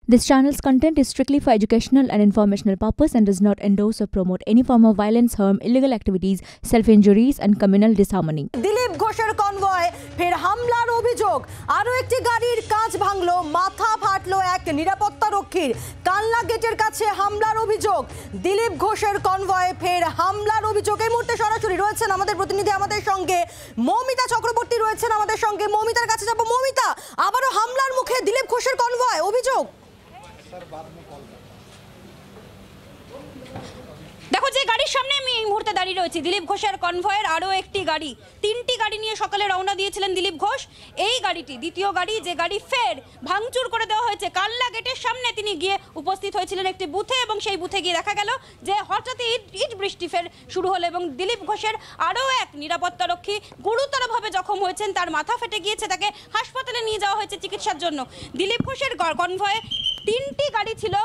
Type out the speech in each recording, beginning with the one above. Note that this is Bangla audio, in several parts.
This channel's content is strictly for educational and informational purpose and does not endorse or promote any form of violence, harm, illegal activities, self-injuries and communal disharmony. Dilip ঘোষের কনভয় ফের হামলার অভিযোগ। আরো একটি গাড়ির কাঁচ ভাঙলো, মাথা ফাটলো এক নিরাপত্তা রক্ষীর। কালনা গেটের কাছে হামলার অভিযোগ। দিলীপ ঘোষের কনভয়ে ফের হামলার অভিযোগ। এই মুহূর্তে সরাসরি রয়েছেন আমাদের প্রতিনিধি আমাদের সঙ্গে মৌমিতা চক্রবর্তী রয়েছেন আমাদের সঙ্গে। মৌমিতার কাছে যাব। মৌমিতা, আবারও হামলার মুখে দিলীপ ঘোষের কনভয়, অভিযোগ। দেখো, যে গাড়ির সামনে আমি এই মুহূর্তে দাঁড়িয়ে রয়েছি, দিলীপ ঘোষের কনভয়ের আরও একটি গাড়ি, তিনটি গাড়ি নিয়ে সকালে রওনা দিয়েছিলেন দিলীপ ঘোষ। এই গাড়িটি দ্বিতীয় গাড়ি, যে গাড়ি ফের ভাঙচুর করে দেওয়া হয়েছে। কালনা গেটের সামনে তিনি গিয়ে উপস্থিত হয়েছিলেন একটি বুথে, এবং সেই বুথে গিয়ে দেখা গেল যে হঠাৎই ইট বৃষ্টি ফের শুরু হলো, এবং দিলীপ ঘোষের আরও এক নিরাপত্তারক্ষী গুরুতরভাবে জখম হয়েছেন। তার মাথা ফেটে গিয়েছে, তাকে হাসপাতালে নিয়ে যাওয়া হয়েছে চিকিৎসার জন্য। দিলীপ ঘোষের কনভয়ে তিনটি গাড়ি ছিল।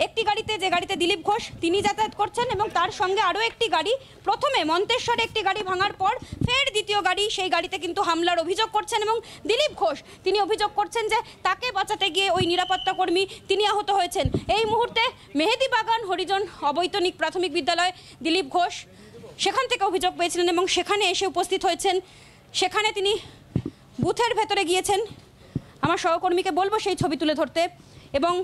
একটি গাড়িতে, যে গাড়িতে দিলীপ ঘোষ তিনি যাতায়াত করছেন, এবং তার সঙ্গে আরও একটি গাড়ি। প্রথমে মন্তেশ্বরে একটি গাড়ি ভাঙার পর ফের দ্বিতীয় গাড়ি, সেই গাড়িতে কিন্তু হামলার অভিযোগ করছেন, এবং দিলীপ ঘোষ তিনি অভিযোগ করছেন যে তাকে বাঁচাতে গিয়ে ওই নিরাপত্তা কর্মী তিনি আহত হয়েছেন। এই মুহূর্তে মেহেদিবাগান হরিজন অবৈতনিক প্রাথমিক বিদ্যালয় দিলীপ ঘোষ সেখান থেকে অভিযোগ পেয়েছিলেন, এবং সেখানে এসে উপস্থিত হয়েছেন। সেখানে তিনি বুথের ভেতরে গিয়েছেন। আমার সহকর্মীকে বলবো সেই ছবি তুলে ধরতে। এবং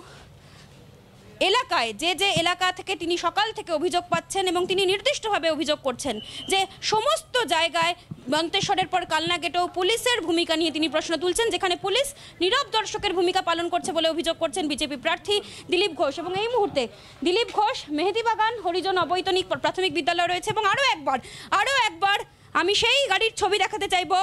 এলাকায় যে এলাকা থেকে তিনি সকাল থেকে অভিযোগ পাচ্ছেন, এবং তিনি নির্দিষ্টভাবে অভিযোগ করছেন যে সমস্ত জায়গায় মন্তেশ্বরের পর কালনা গেটেও পুলিশের ভূমিকা নিয়ে তিনি প্রশ্ন তুলছেন, যেখানে পুলিশ নীরব দর্শকের ভূমিকা পালন করছে বলে অভিযোগ করছেন বিজেপি প্রার্থী দিলীপ ঘোষ। এবং এই মুহূর্তে দিলীপ ঘোষ মেহেদিবাগান হরিজন অবৈতনিক প্রাথমিক বিদ্যালয় রয়েছে। এবং আরও একবার আমি সেই গাড়ির ছবি দেখাতে চাইব,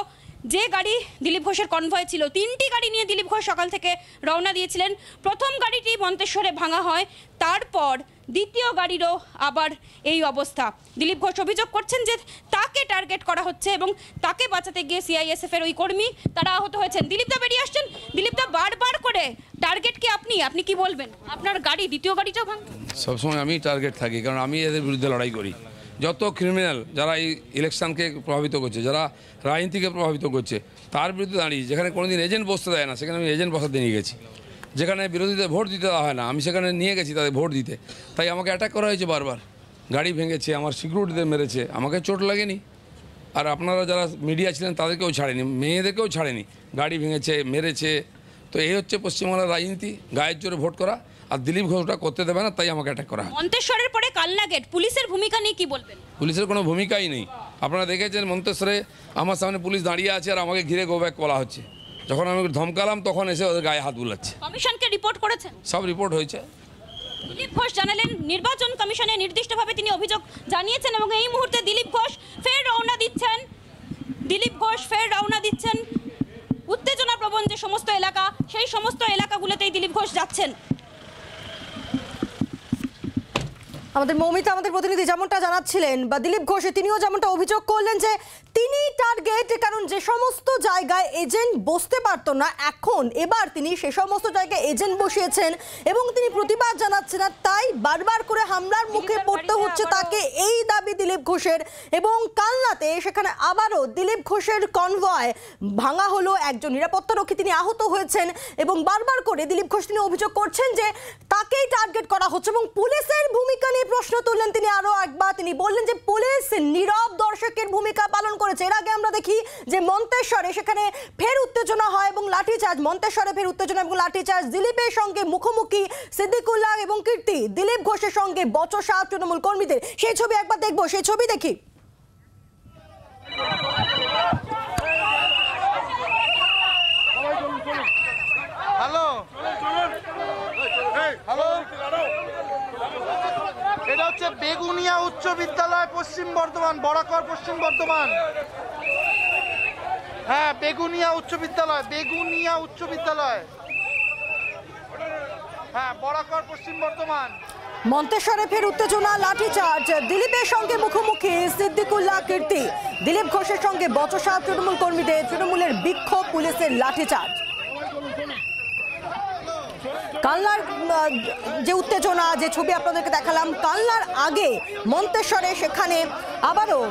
যে গাড়ি দিলীপ ঘোষের কনভয় ছিল। তিনটি গাড়ি নিয়ে দিলীপ ঘোষ সকাল থেকে রওনা দিয়েছিলেন। প্রথম গাড়িটি মন্তেশ্বরে ভাঙা হয়, তারপর দ্বিতীয় গাড়িরও আবার এই অবস্থা। দিলীপ ঘোষ অভিযোগ করছেন যে তাকে টার্গেট করা হচ্ছে, এবং তাকে বাঁচাতে গিয়ে সিআইএসএফের ওই কর্মী তারা আহত হয়েছেন। দিলীপদা বেরিয়ে আসছেন। দিলীপদা, বারবার করে টার্গেট কি আপনি কি বলবেন? আপনার গাড়ি, দ্বিতীয় গাড়িটাও ভাঙ। সবসময় আমি টার্গেট থাকি, কারণ আমি এদের বিরুদ্ধে লড়াই করি। যত ক্রিমিনাল যারা এই ইলেকশনকে প্রভাবিত করছে, যারা রাজনীতিকে প্রভাবিত করছে, তার বিরুদ্ধে দাঁড়িয়ে যেখানে কোনোদিন এজেন্ট বসতে দেয় না, সেখানে আমি এজেন্ট বসাতে নিয়ে গেছি। যেখানে বিরোধীদের ভোট দিতে দেওয়া হয় না, আমি সেখানে নিয়ে গেছি তাদের ভোট দিতে। তাই আমাকে অ্যাটাক করা হয়েছে বারবার। গাড়ি ভেঙেছে, আমার সিকিউরিটিদের মেরেছে, আমাকে চোট লাগেনি। আর আপনারা যারা মিডিয়া ছিলেন তাদেরকেও ছাড়েনি, মেয়েদেরকেও ছাড়েনি। গাড়ি ভেঙেছে, মেরেছে। তো এই হচ্ছে পশ্চিমবাংলার রাজনীতি, গায়ের জোরে ভোট করা। আর দিলীপ ঘোষটা করতে দেবে না, তাই আমাকে অ্যাটাক করা হয়। মন্তেশ্বরের পরে কালনা গেট, পুলিশের ভূমিকা নিয়ে কি বলবেন? পুলিশের কোনো ভূমিকাই নেই। আপনারা দেখেছেন মন্তেশ্বরে আমার সামনে পুলিশ দাঁড়িয়ে আছে, আর আমাকে ঘিরে গো ব্যাক বলা হচ্ছে। যখন আমি ধমকালাম তখন এসে ওদের গায়ে হাত বুলাচ্ছে। কমিশনকে রিপোর্ট করেছেন? সব রিপোর্ট হয়েছে। দিলীপ ঘোষ জানালেন নির্বাচন কমিশনে নির্দিষ্টভাবে তিনি অভিযোগ জানিয়েছেন, এবং এই মুহূর্তে দিলীপ ঘোষ ফের রওনা দিচ্ছেন। উত্তেজনা প্রবণ যে সমস্ত এলাকা, সেই সমস্ত এলাকাগুলোতেই দিলীপ ঘোষ যাচ্ছেন। আমাদের মৌমিতা, আমাদের প্রতিনিধি যেমনটা জানাচ্ছিলেন, বা দিলীপ ঘোষ তিনিও যেমনটা অভিযোগ করলেন যে তিনি টার্গেট, কারণ যে সমস্ত জায়গায় এজেন্ট বসতে পারতো না, এবার তিনি সে সমস্ত জায়গায় এজেন্ট বসিয়েছেন, এবং তিনি প্রতিবাদ জানাচ্ছেন। আর তাই বারবার করে হামলার মুখে পড়তে হচ্ছে তাকে, এই দাবি দিলীপ ঘোষের। এবং কালনাতে সেখানে আবারও দিলীপ ঘোষের কনভয় ভাঙা হলো, একজন নিরাপত্তারক্ষী তিনি আহত হয়েছেন, এবং বারবার করে দিলীপ ঘোষ তিনি অভিযোগ করছেন যে তাকেই টার্গেট করা হচ্ছে, এবং পুলিশের ভূমিকা নিয়ে প্রশ্ন তুললেন তিনি। আরো একবার তিনি বললেন যে পুলিশ নীরব দর্শকের ভূমিকা পালন করেছে। এর আগে আমরা দেখি যে মন্তেশ্বরে সেখানে ফের উত্তেজনা হয় এবং লাঠিচার্জ, মন্তেশ্বরে ফের উত্তেজনা এবং লাঠিচার্জ। দিলীপের সঙ্গে মুখোমুখি সিদ্দিকুল্লাহ এবং কীর্তি, দিলীপ ঘোষের সঙ্গে বচসা তৃণমূল কর্মীদের। সেই ছবি একবার দেখবো, সেই ছবি দেখি। হ্যালো, এটা হচ্ছে বেগুনিয়া উচ্চ বিদ্যালয়, পশ্চিম বর্ধমান, বরাকর পশ্চিম বর্ধমান। হ্যাঁ, বেগুনিয়া উচ্চ বিদ্যালয়, হ্যাঁ, বরাকর পশ্চিম বর্ধমান। মন্তেশ্বরে ফের উত্তেজনা, লাঠিচার্জ। দিলীপের সঙ্গে মুখোমুখি সিদ্দিকুল্লাহ, কীর্তি। দিলীপ ঘোষের সঙ্গে বচসা তৃণমূল কর্মীদের, তৃণমূলের বিক্ষোভ, পুলিশের লাঠিচার্জ। কালনার যে উত্তেজনা, যে ছবি আপনাদেরকে দেখালাম, কালনার আগে মন্তেশ্বরে সেখানে আবারও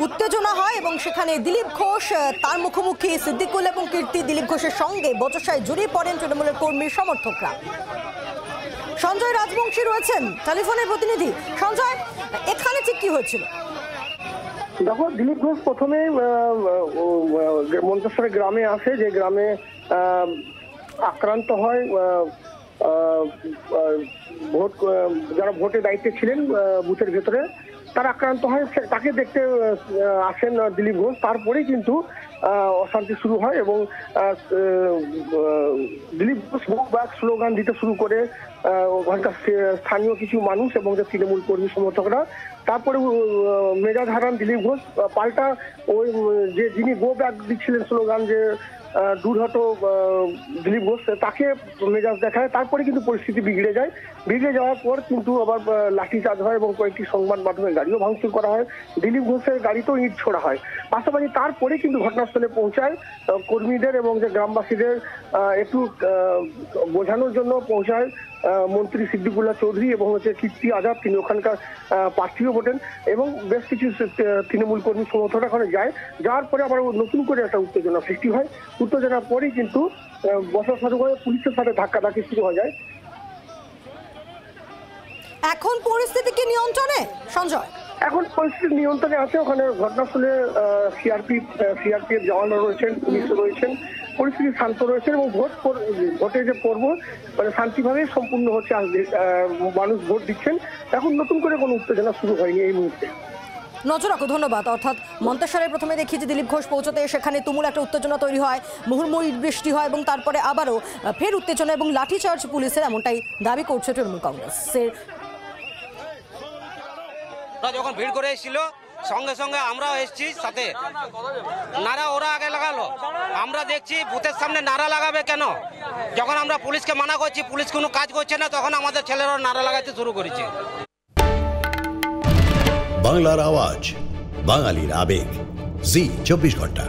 উত্তেজনা হয়, এবং সেখানে দিলীপ ঘোষ তার মুখোমুখি সিদ্দিকুল্লাহ এবং কীর্তি। দিলীপ ঘোষের সঙ্গে বচসায় জড়িয়ে পড়েন তৃণমূলের কর্মী সমর্থকরা। সঞ্জয় রাজবংশী রয়েছেন টেলিফোনের প্রতিনিধি। সঞ্জয়, এখানে ঠিক কি হয়েছিল? দেখো, দিলীপ ঘোষ প্রথমে মন্তেশ্বরের গ্রামে আসে, যে গ্রামে আক্রান্ত হয় ভোট, যারা ভোটের দায়িত্বে ছিলেন বুথের ভেতরে, তারা আক্রান্ত হয়। তাকে দেখতে আসেন দিলীপ ঘোষ। তারপরেই কিন্তু অশান্তি শুরু হয় এবং দিলীপ ঘোষ বহুবার স্লোগান দিতে শুরু করে ওখানকার স্থানীয় কিছু মানুষ এবং যে তৃণমূল কর্মী সমর্থকরা। তারপরে মেজাজ হারান দিলীপ ঘোষ, পাল্টা ওই যে যিনি গো ব্যাক দিচ্ছিলেন স্লোগান, যে দূর হতো দিলীপ ঘোষ, তাকে মেজাজ দেখায়। তারপরে কিন্তু পরিস্থিতি বিগড়ে যায়। বিগড়ে যাওয়ার পর কিন্তু আবার লাঠিচার্জ হয় এবং কয়েকটি সংবাদ মাধ্যমের গাড়িও ভাঙচুর করা হয়। দিলীপ ঘোষের গাড়িতেও ইট ছোড়া হয়। পাশাপাশি তারপরে কিন্তু ঘটনাস্থলে পৌঁছায় কর্মীদের এবং যে গ্রামবাসীদের একটু বোঝানোর জন্য পৌঁছায় মন্ত্রী সিদ্দিকুল্লাহ চৌধুরী এবং কীর্তি আজাদ, তিনি ওখানকার প্রার্থীও বটেন, এবং বেশ কিছু তৃণমূল কর্মী সমর্থকরা ওখানে যায়। যাওয়ার পরে আবার নতুন করে একটা উত্তেজনা সৃষ্টি হয়। উত্তেজনার পরেই কিন্তু বছর শুরু করে পুলিশের সাথে ধাক্কাধাক্কি শুরু হয়ে যায়। এখন পরিস্থিতি কি নিয়ন্ত্রণে, সঞ্জয়? এখন পরিস্থিতি নিয়ন্ত্রণে আছে। ওখানে ঘটনাস্থলে সিআরপিএফ জওয়ানরা রয়েছেন, পুলিশ রয়েছেন, পরিস্থিতি শান্ত রয়েছে এবং ভোটের যে পর্ব মানে শান্তিভাবে সম্পূর্ণ হচ্ছে। মানুষ ভোট দিচ্ছেন। এখন নতুন করে কোনো উত্তেজনা শুরু হয়নি এই মুহূর্তে। নজর রাখো, ধন্যবাদ। অর্থাৎ মন্তেশ্বরে প্রথমে দেখি যে দিলীপ ঘোষ পৌঁছতে সেখানে তুমুল একটা উত্তেজনা তৈরি হয়, মুহুর্মুহু বৃষ্টি হয় এবং তারপরে আবারও ফের উত্তেজনা এবং লাঠিচার্জ পুলিশের, এমনটাই দাবি করছে তৃণমূল কংগ্রেসের। যখন ভিড় করে এসেছিল সঙ্গে সঙ্গে আমরাও এসেছি, সাথে নারা ওরা আগে লাগালো। আমরা দেখছি বুথের সামনে নারা লাগাবে কেন? যখন আমরা পুলিশকে মানা করছি, পুলিশ কোনো কাজ করছে না, তখন আমাদের ছেলেরা নারা লাগাতে শুরু করেছে। বাংলার আওয়াজ, বাঙালির আবেগ, জি 24 ঘন্টা।